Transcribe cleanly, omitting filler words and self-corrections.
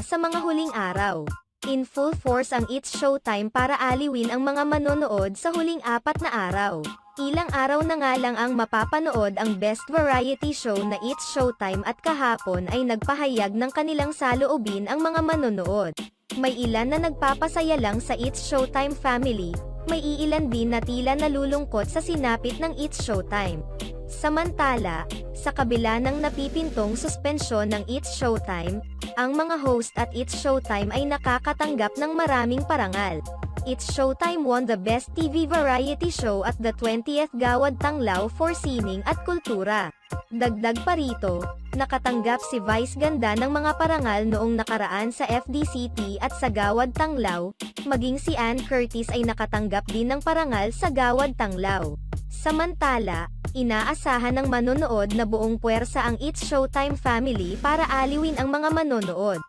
sa mga huling araw. In full force ang It's Showtime para aliwin ang mga manonood sa huling 4 na araw. Ilang araw na nga lang ang mapapanood ang best variety show na It's Showtime at kahapon ay nagpahayag ng kanilang saloobin ang mga manonood. May ilan na nagpapasaya lang sa It's Showtime family, may iilan din na tila nalulungkot sa sinapit ng It's Showtime. Samantala, sa kabila ng napipintong suspensyon ng It's Showtime, ang mga host at It's Showtime ay nakakatanggap ng maraming parangal. It's Showtime won the Best TV Variety Show at the 20th Gawad Tanglaw for Sining at Kultura. Dagdag pa rito, nakatanggap si Vice Ganda ng mga parangal noong nakaraan sa FDCT at sa Gawad Tanglaw, maging si Ann Curtis ay nakatanggap din ng parangal sa Gawad Tanglaw. Samantala, inaasahan ng manonood na buong puwersa ang It's Showtime family para aliwin ang mga manonood.